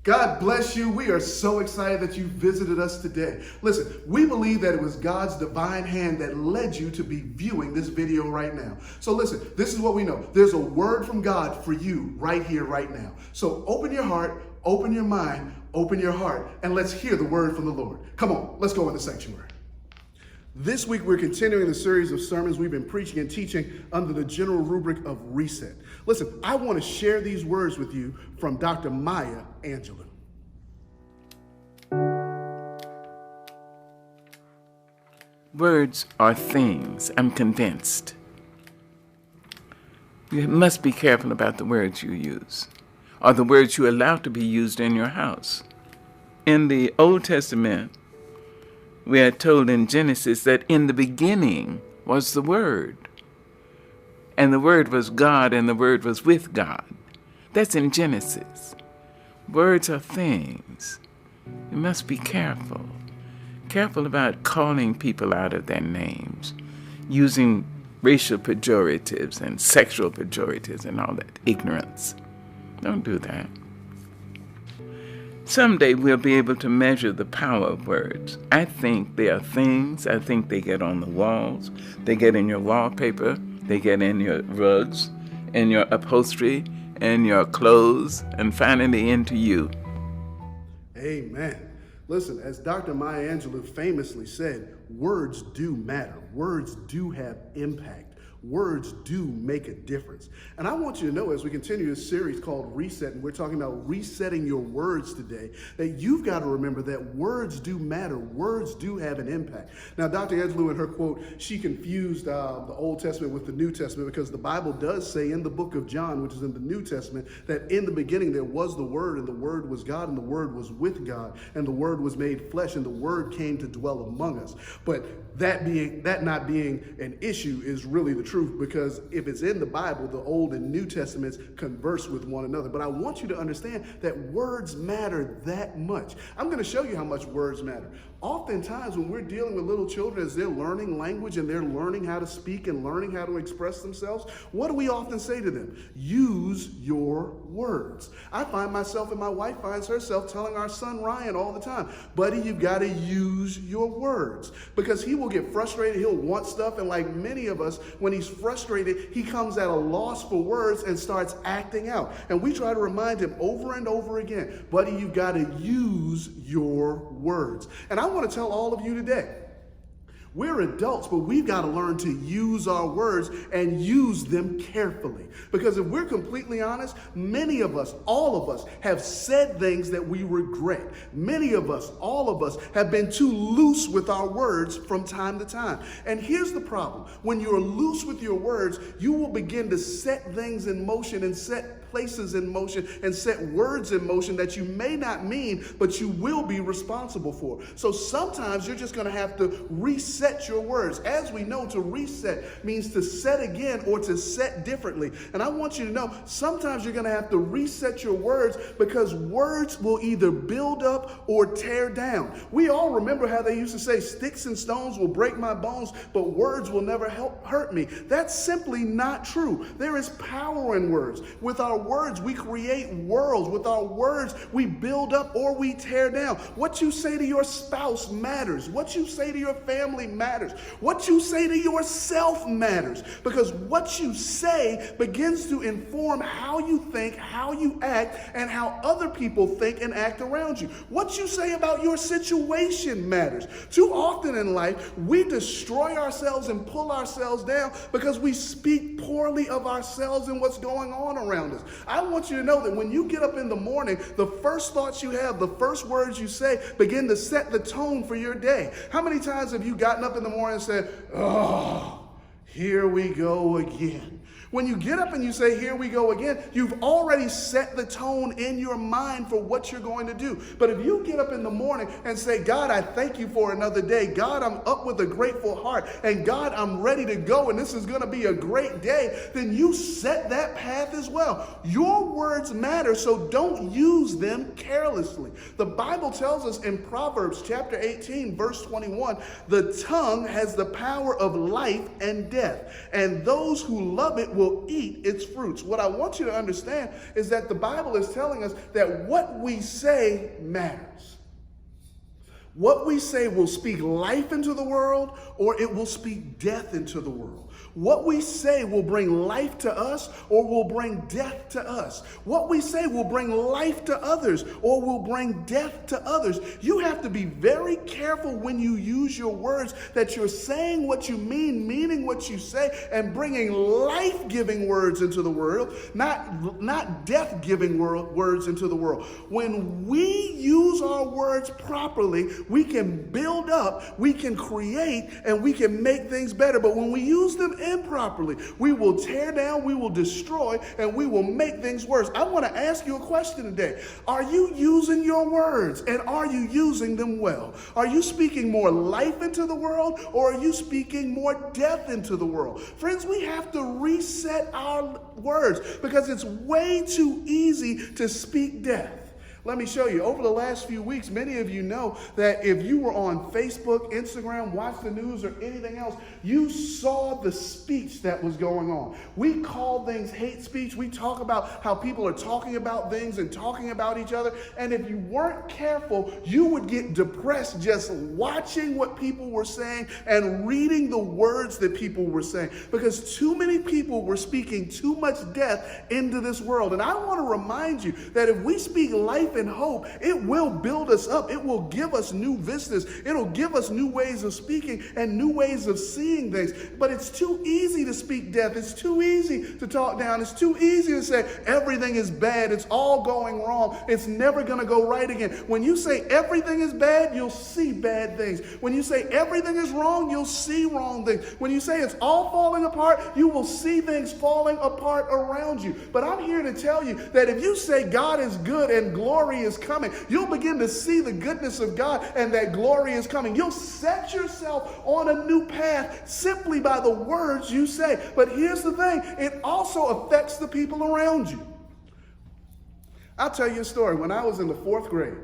God bless you. We are so excited that you visited us today. Listen, we believe that it was God's divine hand that led you to be viewing this video right now. So listen, this is what we know. There's a word from God for you right here, right now. So open your heart, open your mind, open your heart, and let's hear the word from the Lord. Come on, let's go in the sanctuary. This week, we're continuing the series of sermons we've been preaching and teaching under the general rubric of reset. Listen, I want to share these words with you from Dr. Maya Angelou. Words are things, I'm convinced. You must be careful about the words you use, or the words you allow to be used in your house. In the Old Testament, we are told in Genesis that in the beginning was the Word. And the Word was God, and the Word was with God. That's in Genesis. Words are things. You must be careful. Careful about calling people out of their names, using racial pejoratives and sexual pejoratives and all that ignorance. Don't do that. Someday we'll be able to measure the power of words. I think they are things. I think they get on the walls. They get in your wallpaper. They get in your rugs, in your upholstery, in your clothes, and finally into you. Amen. Listen, as Dr. Maya Angelou famously said, words do matter. Words do have impact. Words do make a difference. And I want you to know, as we continue this series called Reset, and we're talking about resetting your words today, that you've got to remember that words do matter. Words do have an impact. Now, Dr. Angelou, in her quote, she confused the Old Testament with the New Testament, because the Bible does say in the book of John, which is in the New Testament, that in the beginning there was the Word, and the Word was God, and the Word was with God, and the Word was made flesh, and the Word came to dwell among us. But that not being an issue is really the truth, because if it's in the Bible, the Old and New Testaments converse with one another. But I want you to understand that words matter that much. I'm going to show you how much words matter. Oftentimes when we're dealing with little children as they're learning language and they're learning how to speak and learning how to express themselves, what do we often say to them? Use your words. I find myself, and my wife finds herself, telling our son Ryan all the time, buddy, you've got to use your words, because he will get frustrated. He'll want stuff. And like many of us, when he's frustrated, he comes at a loss for words and starts acting out. And we try to remind him over and over again, buddy, you've got to use your words. And I want to tell all of you today, we're adults, but we've got to learn to use our words and use them carefully. Because if we're completely honest, many of us, all of us, have said things that we regret. Many of us, all of us, have been too loose with our words from time to time. And here's the problem. When you're loose with your words, you will begin to set things in motion and set places in motion and set words in motion that you may not mean, but you will be responsible for. So sometimes you're just going to have to reset your words. As we know, to reset means to set again or to set differently. And I want you to know, sometimes you're going to have to reset your words, because words will either build up or tear down. We all remember how they used to say, sticks and stones will break my bones, but words will never hurt me. That's simply not true. There is power in words. With our words, we create worlds. With our words, we build up or we tear down. What you say to your spouse matters. What you say to your family matters. What you say to yourself matters, because what you say begins to inform how you think, how you act, and how other people think and act around you. What you say about your situation matters. Too often in life, we destroy ourselves and pull ourselves down because we speak poorly of ourselves and what's going on around us. I want you to know that when you get up in the morning, the first thoughts you have, the first words you say begin to set the tone for your day. How many times have you gotten up in the morning and said, oh, here we go again? When you get up and you say, here we go again, you've already set the tone in your mind for what you're going to do. But if you get up in the morning and say, God, I thank you for another day. God, I'm up with a grateful heart. And God, I'm ready to go. And this is going to be a great day. Then you set that path as well. Your words matter, so don't use them carelessly. The Bible tells us in Proverbs chapter 18, verse 21, the tongue has the power of life and death, and those who love it will eat its fruits. What I want you to understand is that the Bible is telling us that what we say matters. What we say will speak life into the world, or it will speak death into the world. What we say will bring life to us, or will bring death to us. What we say will bring life to others, or will bring death to others. You have to be very careful when you use your words that you're saying what you mean, meaning what you say, and bringing life-giving words into the world, not death-giving words into the world. When we use our words properly, we can build up, we can create, and we can make things better. But when we use them improperly, we will tear down, we will destroy, and we will make things worse. I want to ask you a question today. Are you using your words, and are you using them well? Are you speaking more life into the world, or are you speaking more death into the world? Friends, we have to reset our words because it's way too easy to speak death. Let me show you. Over the last few weeks, many of you know that if you were on Facebook, Instagram, watched the news, or anything else, you saw the speech that was going on. We call things hate speech. We talk about how people are talking about things and talking about each other. And if you weren't careful, you would get depressed just watching what people were saying and reading the words that people were saying, because too many people were speaking too much death into this world. And I want to remind you that if we speak life and hope, it will build us up. It will give us new vistas. It'll give us new ways of speaking and new ways of seeing things. But it's too easy to speak death. It's too easy to talk down. It's too easy to say everything is bad. It's all going wrong. It's never going to go right again. When you say everything is bad, you'll see bad things. When you say everything is wrong, you'll see wrong things. When you say it's all falling apart, you will see things falling apart around you. But I'm here to tell you that if you say God is good and glory is coming, you'll begin to see the goodness of God and that glory is coming. You'll set yourself on a new path simply by the words you say. But here's the thing, it also affects the people around you. I'll tell you a story. When I was in the 4th grade,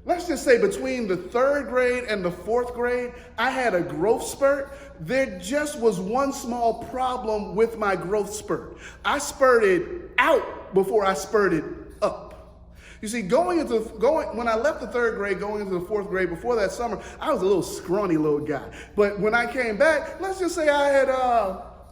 let's just say between the 3rd grade and the 4th grade, I had a growth spurt. There just was one small problem with my growth spurt. I spurted out before I spurted up. You see, when I left the 3rd grade, going into the 4th grade, before that summer, I was a little scrawny little guy. But when I came back, let's just say I had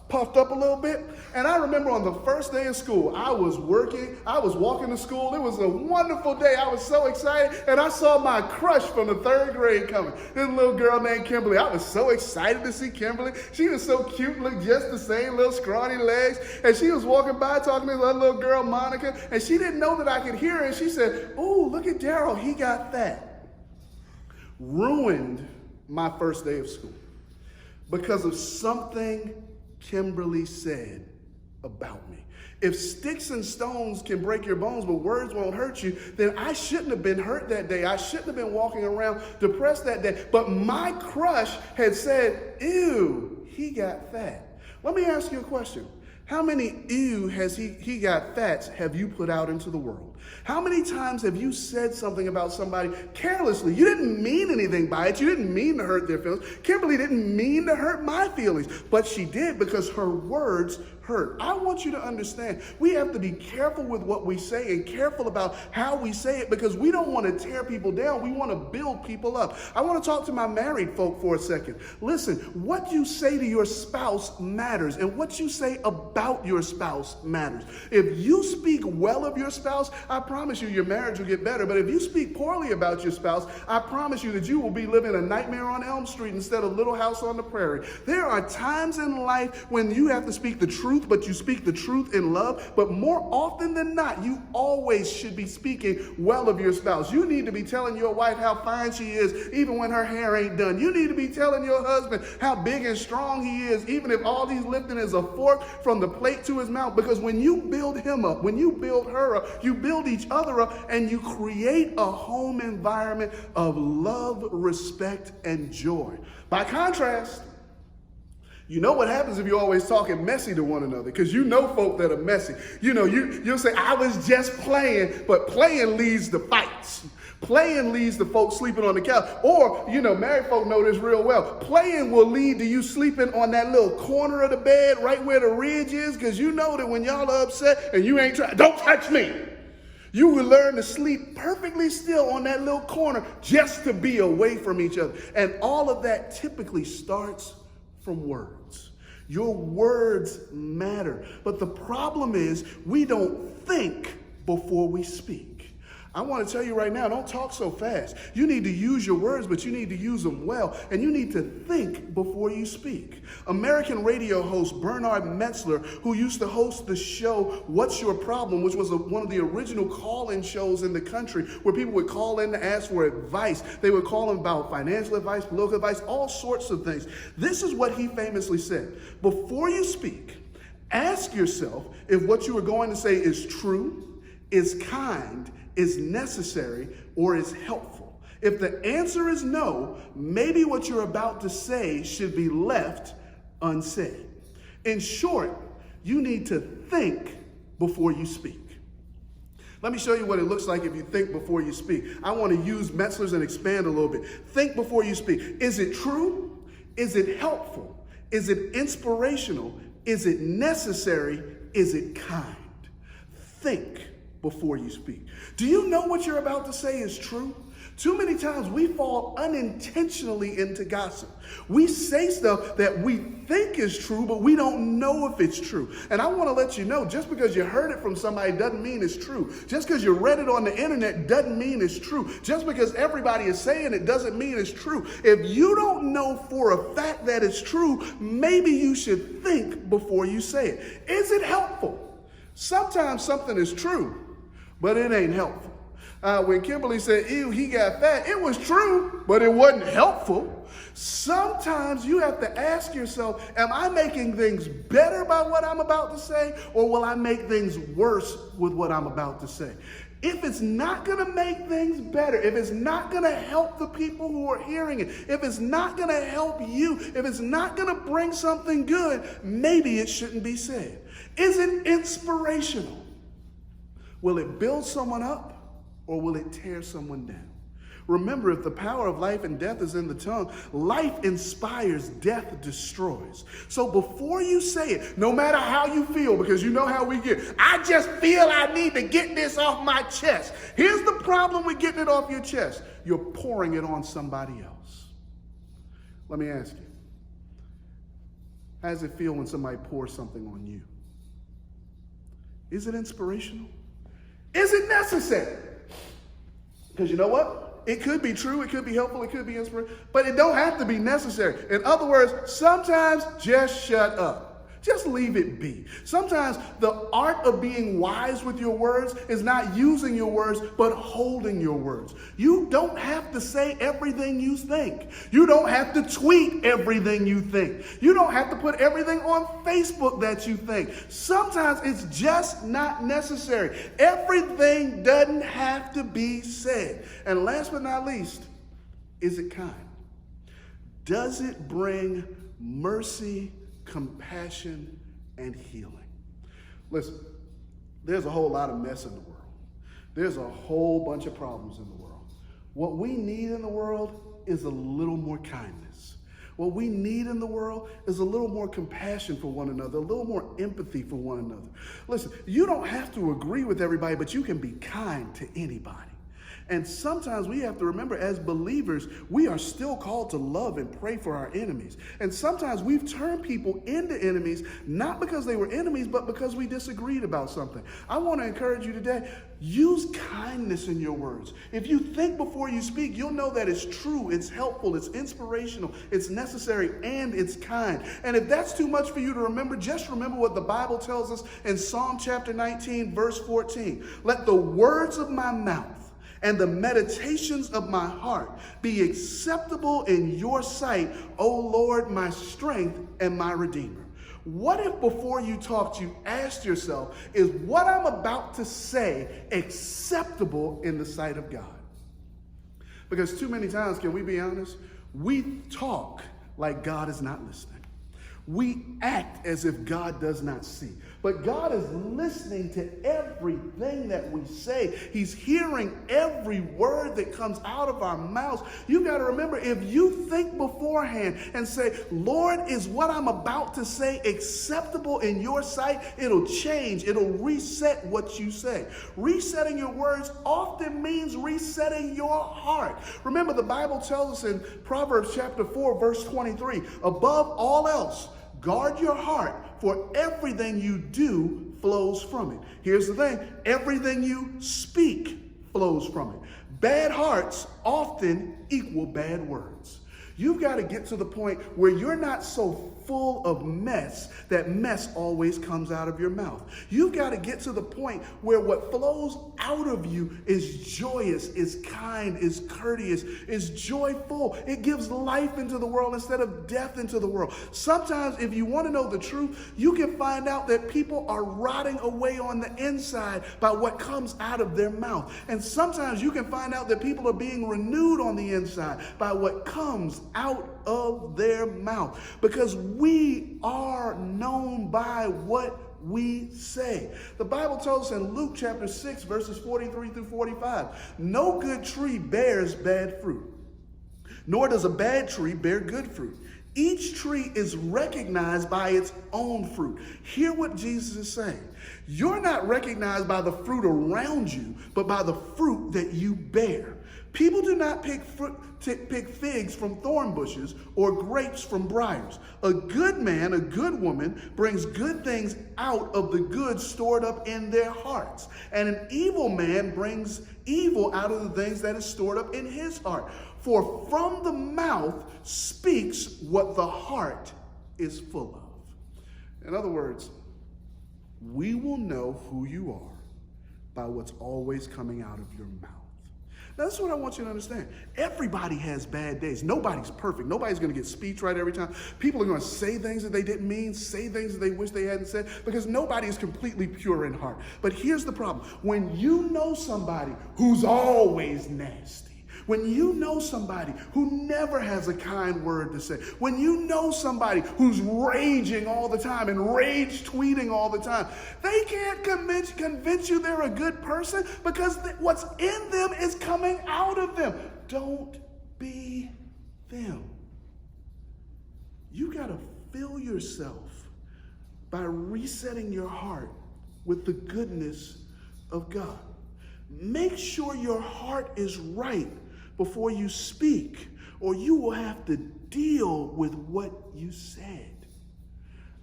puffed up a little bit. And I remember on the first day of school, I was walking to school. It was a wonderful day. I was so excited. And I saw my crush from the 3rd grade coming. This little girl named Kimberly. I was so excited to see Kimberly. She was so cute, looked just the same, little scrawny legs. And she was walking by talking to that little girl, Monica. And she didn't know that I could hear her. And she said, "Ooh, look at Daryl. He got fat." Ruined my first day of school because of something Kimberly said about me. If sticks and stones can break your bones, but words won't hurt you, then I shouldn't have been hurt that day. I shouldn't have been walking around depressed that day. But my crush had said, "Ew, he got fat." Let me ask you a question. How many "ew has he got fats" have you put out into the world? How many times have you said something about somebody carelessly? You didn't mean anything by it. You didn't mean to hurt their feelings. Kimberly didn't mean to hurt my feelings, but she did because her words hurt. I want you to understand, we have to be careful with what we say and careful about how we say it, because we don't want to tear people down. We want to build people up. I want to talk to my married folk for a second. Listen, what you say to your spouse matters, and what you say about your spouse matters. If you speak well of your spouse, I promise you your marriage will get better. But if you speak poorly about your spouse, I promise you that you will be living a Nightmare on Elm Street instead of Little House on the Prairie. There are times in life when you have to speak the truth, but you speak the truth in love. But more often than not, you always should be speaking well of your spouse. You need to be telling your wife how fine she is, even when her hair ain't done. You need to be telling your husband how big and strong he is, even if all he's lifting is a fork from the plate to his mouth. Because when you build him up, when you build her up, you build each other up, and you create a home environment of love, respect, and joy. By contrast, you know what happens if you're always talking messy to one another, because you know folk that are messy. You know, you'll say, "I was just playing," but playing leads to fights. Playing leads to folks sleeping on the couch. Or, married folk know this real well. Playing will lead to you sleeping on that little corner of the bed right where the ridge is, because you know that when y'all are upset and you ain't trying, don't touch me. You will learn to sleep perfectly still on that little corner just to be away from each other. And all of that typically starts from words. Your words matter. But the problem is we don't think before we speak. I want to tell you right now, don't talk so fast. You need to use your words, but you need to use them well. And you need to think before you speak. American radio host Bernard Metzler, who used to host the show What's Your Problem, which was one of the original call-in shows in the country where people would call in to ask for advice. They would call him about financial advice, political advice, all sorts of things. This is what he famously said. Before you speak, ask yourself if what you are going to say is true, is kind, is necessary, or is helpful. If the answer is no, maybe what you're about to say should be left unsaid. In short, you need to think before you speak. Let me show you what it looks like if you think before you speak. I want to use Metzler's and expand a little bit. Think before you speak. Is it true? Is it helpful? Is it inspirational? Is it necessary? Is it kind? Think before you speak. Do you know what you're about to say is true? Too many times we fall unintentionally into gossip. We say stuff that we think is true, but we don't know if it's true. And I want to let you know, just because you heard it from somebody doesn't mean it's true. Just because you read it on the internet doesn't mean it's true. Just because everybody is saying it doesn't mean it's true. If you don't know for a fact that it's true, maybe you should think before you say it. Is it helpful? Sometimes something is true, but it ain't helpful. When Kimberly said, ew, he got fat, it was true, but it wasn't helpful. Sometimes you have to ask yourself, am I making things better by what I'm about to say, or will I make things worse with what I'm about to say? If it's not going to make things better, if it's not going to help the people who are hearing it, if it's not going to help you, if it's not going to bring something good, maybe it shouldn't be said. Is it inspirational? Will it build someone up? Or will it tear someone down? Remember, if the power of life and death is in the tongue, life inspires, death destroys. So before you say it, no matter how you feel, because you know how we get, I just feel I need to get this off my chest. Here's the problem with getting it off your chest. You're pouring it on somebody else. Let me ask you, how does it feel when somebody pours something on you? Is it inspirational? Is it necessary? Because you know what? It could be true, it could be helpful, it could be inspirational, but it don't have to be necessary. In other words, sometimes just shut up. Just leave it be. Sometimes the art of being wise with your words is not using your words, but holding your words. You don't have to say everything you think. You don't have to tweet everything you think. You don't have to put everything on Facebook that you think. Sometimes it's just not necessary. Everything doesn't have to be said. And last but not least, is it kind? Does it bring mercy, compassion, and healing? Listen, there's a whole lot of mess in the world. There's a whole bunch of problems in the world. What we need in the world is a little more kindness. What we need in the world is a little more compassion for one another, a little more empathy for one another. Listen, you don't have to agree with everybody, but you can be kind to anybody. And sometimes we have to remember, as believers, we are still called to love and pray for our enemies. And sometimes we've turned people into enemies, not because they were enemies, but because we disagreed about something. I want to encourage you today, use kindness in your words. If you think before you speak, you'll know that it's true, it's helpful, it's inspirational, it's necessary, and it's kind. And if that's too much for you to remember, just remember what the Bible tells us in Psalm chapter 19, verse 14. Let the words of my mouth and the meditations of my heart be acceptable in your sight, O Lord, my strength and my redeemer. What if before you talked, you asked yourself, is what I'm about to say acceptable in the sight of God? Because too many times, can we be honest? We talk like God is not listening. We act as if God does not see. But God is listening to everything that we say. He's hearing every word that comes out of our mouths. You got to remember, if you think beforehand and say, Lord, is what I'm about to say acceptable in your sight? It'll change. It'll reset what you say. Resetting your words often means resetting your heart. Remember, the Bible tells us in Proverbs chapter 4, verse 23, above all else, guard your heart, for everything you do flows from it. Here's the thing, everything you speak flows from it. Bad hearts often equal bad words. You've got to get to the point where you're not so full of mess that mess always comes out of your mouth. You've got to get to the point where what flows out of you is joyous, is kind, is courteous, is joyful. It gives life into the world instead of death into the world. Sometimes, if you want to know the truth, you can find out that people are rotting away on the inside by what comes out of their mouth. And sometimes you can find out that people are being renewed on the inside by what comes out of their mouth, because we are known by what we say. The Bible tells us in Luke chapter 6, verses 43 through 45, no good tree bears bad fruit, nor does a bad tree bear good fruit. Each tree is recognized by its own fruit. Hear what Jesus is saying. You're not recognized by the fruit around you, but by the fruit that you bear. People do not pick figs from thorn bushes or grapes from briars. A good man, a good woman brings good things out of the good stored up in their hearts. And an evil man brings evil out of the things that is stored up in his heart. For from the mouth speaks what the heart is full of. In other words, we will know who you are by what's always coming out of your mouth. Now, that's what I want you to understand. Everybody has bad days. Nobody's perfect. Nobody's going to get speech right every time. People are going to say things that they didn't mean, say things that they wish they hadn't said, because nobody is completely pure in heart. But here's the problem. When you know somebody who's always nasty, when you know somebody who never has a kind word to say, when you know somebody who's raging all the time and rage tweeting all the time, they can't convince you they're a good person, because what's in them is coming out of them. Don't be them. You got to fill yourself by resetting your heart with the goodness of God. Make sure your heart is right before you speak, or you will have to deal with what you said.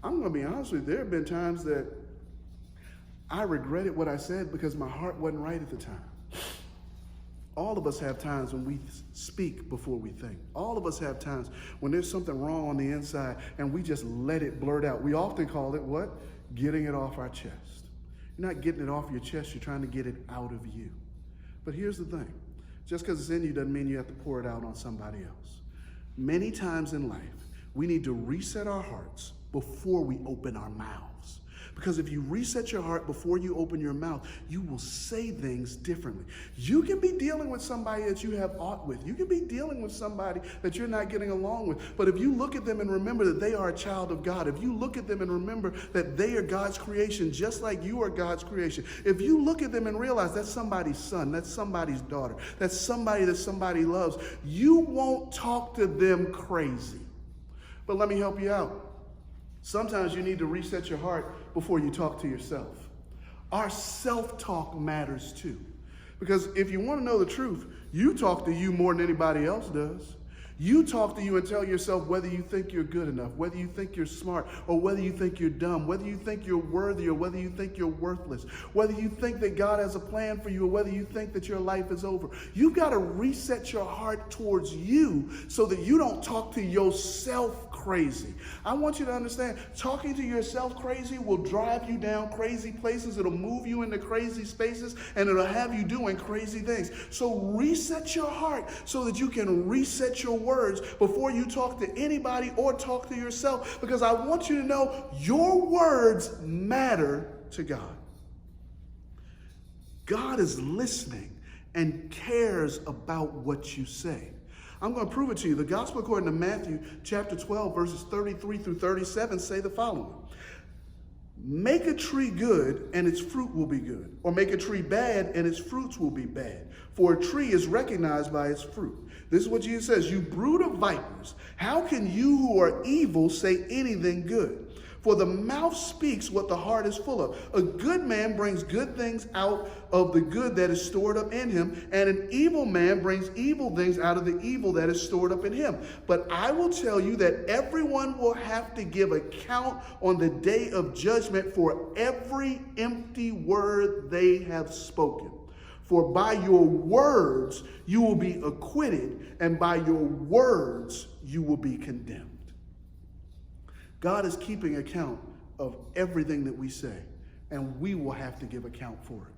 I'm going to be honest with you, there have been times that I regretted what I said because my heart wasn't right at the time. All of us have times when we speak before we think. All of us have times when there's something wrong on the inside and we just let it blurt out. We often call it what? Getting it off our chest. You're not getting it off your chest, you're trying to get it out of you. But here's the thing. Just because it's in you doesn't mean you have to pour it out on somebody else. Many times in life, we need to reset our hearts before we open our mouths. Because if you reset your heart before you open your mouth, you will say things differently. You can be dealing with somebody that you have aught with. You can be dealing with somebody that you're not getting along with. But if you look at them and remember that they are a child of God, if you look at them and remember that they are God's creation just like you are God's creation, if you look at them and realize that's somebody's son, that's somebody's daughter, that's somebody that somebody loves, you won't talk to them crazy. But let me help you out. Sometimes you need to reset your heart before you talk to yourself. Our self-talk matters too. Because if you want to know the truth, you talk to you more than anybody else does. You talk to you and tell yourself whether you think you're good enough, whether you think you're smart, or whether you think you're dumb, whether you think you're worthy, or whether you think you're worthless, whether you think that God has a plan for you, or whether you think that your life is over. You've got to reset your heart towards you so that you don't talk to yourself crazy. I want you to understand, talking to yourself crazy will drive you down crazy places. It'll move you into crazy spaces, and it'll have you doing crazy things. So reset your heart so that you can reset your words before you talk to anybody or talk to yourself, because I want you to know your words matter to God. God is listening and cares about what you say. I'm going to prove it to you. The gospel according to Matthew chapter 12, verses 33 through 37 say the following. Make a tree good and its fruit will be good, or make a tree bad and its fruits will be bad. For a tree is recognized by its fruit. This is what Jesus says, you brood of vipers, how can you who are evil say anything good? For the mouth speaks what the heart is full of. A good man brings good things out of the good that is stored up in him, and an evil man brings evil things out of the evil that is stored up in him. But I will tell you that everyone will have to give account on the day of judgment for every empty word they have spoken. For by your words you will be acquitted, and by your words you will be condemned. God is keeping account of everything that we say, and we will have to give account for it.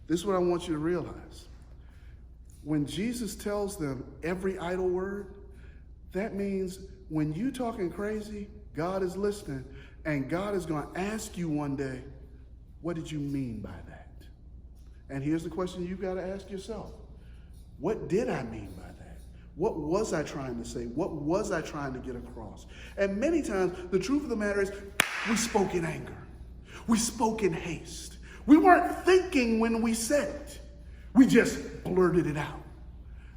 This is what I want you to realize. When Jesus tells them every idle word, that means when you talking crazy, God is listening, and God is going to ask you one day, what did you mean by that? And here's the question you've got to ask yourself. What did I mean by that? What was I trying to say? What was I trying to get across? And many times, the truth of the matter is, we spoke in anger. We spoke in haste. We weren't thinking when we said it. We just blurted it out.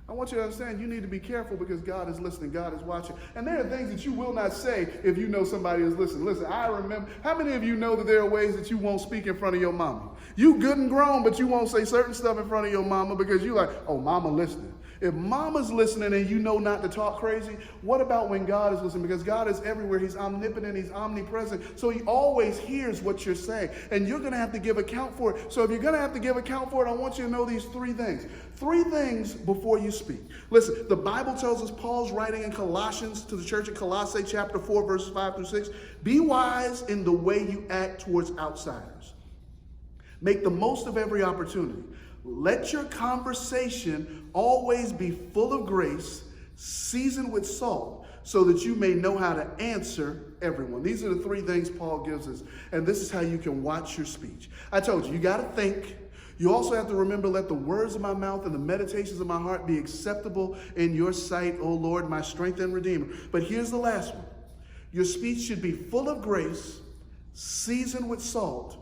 I want you to understand, you need to be careful because God is listening. God is watching. And there are things that you will not say if you know somebody is listening. Listen, I remember, how many of you know that there are ways that you won't speak in front of your mama? You good and grown, but you won't say certain stuff in front of your mama because you're like, oh, mama listening. If mama's listening and you know not to talk crazy, what about when God is listening? Because God is everywhere. He's omnipotent. He's omnipresent. So he always hears what you're saying. And you're going to have to give account for it. So if you're going to have to give account for it, I want you to know these three things. Three things before you speak. Listen, the Bible tells us, Paul's writing in Colossians to the church in Colossae chapter 4, verses 5 through 6. Be wise in the way you act towards outsiders. Make the most of every opportunity. Let your conversation always be full of grace, seasoned with salt, so that you may know how to answer everyone. These are the three things Paul gives us, and this is how you can watch your speech. I told you, you got to think. You also have to remember, let the words of my mouth and the meditations of my heart be acceptable in your sight, O Lord, my strength and redeemer. But here's the last one. Your speech should be full of grace, seasoned with salt,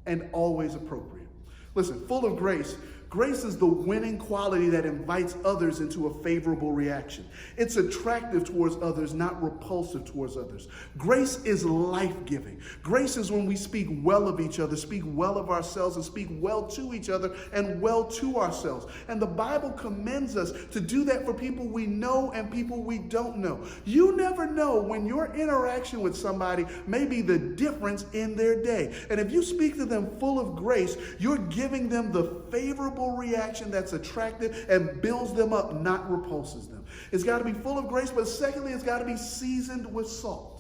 and always appropriate. Listen, full of grace. Grace is the winning quality that invites others into a favorable reaction. It's attractive towards others, not repulsive towards others. Grace is life-giving. Grace is when we speak well of each other, speak well of ourselves, and speak well to each other and well to ourselves. And the Bible commends us to do that for people we know and people we don't know. You never know when your interaction with somebody may be the difference in their day. And if you speak to them full of grace, you're giving them the favorable reaction that's attractive and builds them up, not repulses them. It's got to be full of grace, but secondly, it's got to be seasoned with salt.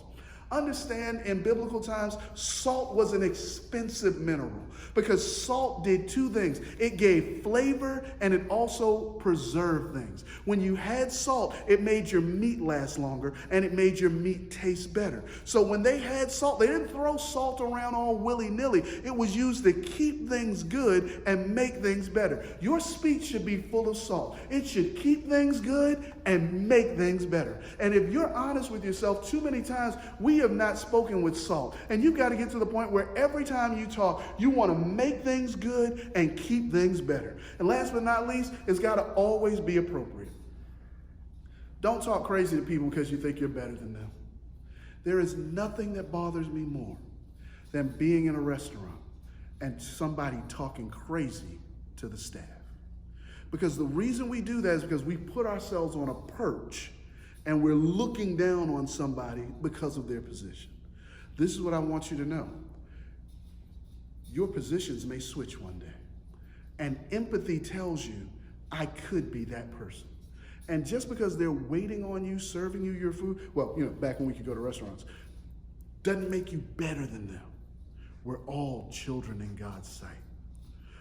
Understand, in biblical times, salt was an expensive mineral because salt did two things. It gave flavor and it also preserved things. When you had salt, it made your meat last longer and it made your meat taste better. So when they had salt, they didn't throw salt around all willy-nilly. It was used to keep things good and make things better. Your speech should be full of salt. It should keep things good and make things better. And if you're honest with yourself, too many times we have not spoken with salt. And you've got to get to the point where every time you talk, you want to make things good and keep things better. And last but not least, it's got to always be appropriate. Don't talk crazy to people because you think you're better than them. There is nothing that bothers me more than being in a restaurant and somebody talking crazy to the staff. Because the reason we do that is because we put ourselves on a perch and we're looking down on somebody because of their position. This is what I want you to know. Your positions may switch one day. And empathy tells you, I could be that person. And just because they're waiting on you, serving you your food, well, back when we could go to restaurants, doesn't make you better than them. We're all children in God's sight.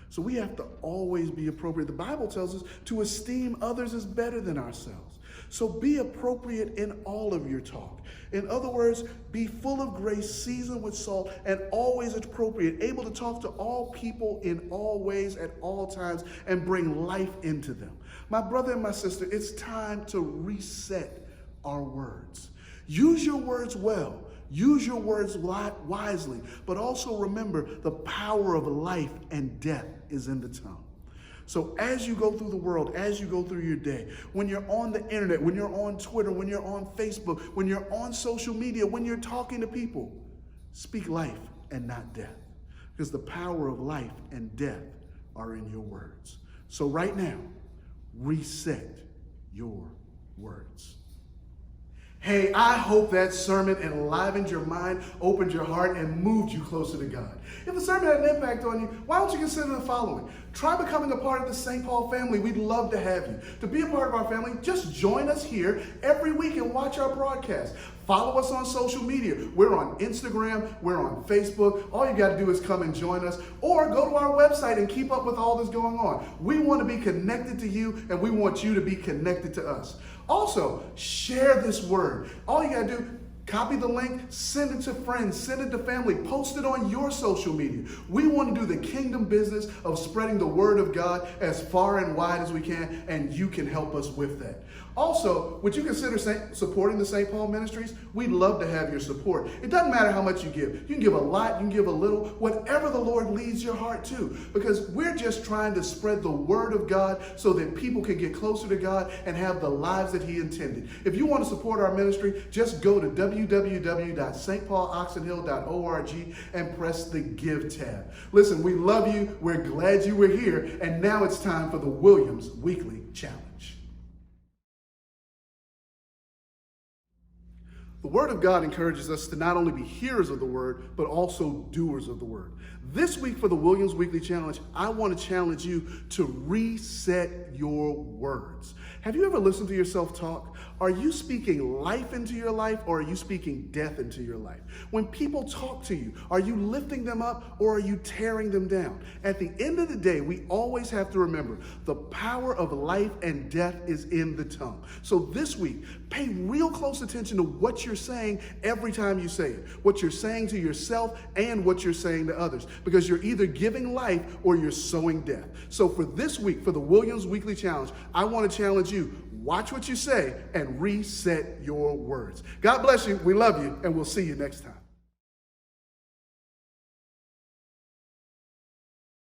So we have to always be appropriate. The Bible tells us to esteem others as better than ourselves. So be appropriate in all of your talk. In other words, be full of grace, seasoned with salt, and always appropriate, able to talk to all people in all ways at all times and bring life into them. My brother and my sister, it's time to reset our words. Use your words well. Use your words wisely, but also remember the power of life and death is in the tongue. So as you go through the world, as you go through your day, when you're on the internet, when you're on Twitter, when you're on Facebook, when you're on social media, when you're talking to people, speak life and not death. Because the power of life and death are in your words. So right now, reset your words. Hey, I hope that sermon enlivened your mind, opened your heart, and moved you closer to God. If the sermon had an impact on you, why don't you consider the following? Try becoming a part of the St. Paul family. We'd love to have you. To be a part of our family, just join us here every week and watch our broadcast. Follow us on social media. We're on Instagram. We're on Facebook. All you got to do is come and join us, or go to our website and keep up with all that's going on. We want to be connected to you, and we want you to be connected to us. Also, share this word. All you got to do, copy the link, send it to friends, send it to family, post it on your social media. We want to do the kingdom business of spreading the word of God as far and wide as we can, and you can help us with that. Also, would you consider supporting the St. Paul Ministries? We'd love to have your support. It doesn't matter how much you give. You can give a lot, you can give a little, whatever the Lord leads your heart to, because we're just trying to spread the word of God so that people can get closer to God and have the lives that he intended. If you want to support our ministry, just go to www.stpauloxonhill.org and press the Give tab. Listen, we love you. We're glad you were here. And now it's time for the Williams Weekly Challenge. The Word of God encourages us to not only be hearers of the Word, but also doers of the Word. This week for the Williams Weekly Challenge, I want to challenge you to reset your words. Have you ever listened to yourself talk? Are you speaking life into your life, or are you speaking death into your life? When people talk to you, are you lifting them up, or are you tearing them down? At the end of the day, we always have to remember the power of life and death is in the tongue. So this week, pay real close attention to what you're saying every time you say it, what you're saying to yourself and what you're saying to others, because you're either giving life or you're sowing death. So for this week, for the Williams Weekly Challenge, I want to challenge you. Watch what you say and reset your words. God bless you. We love you, and we'll see you next time.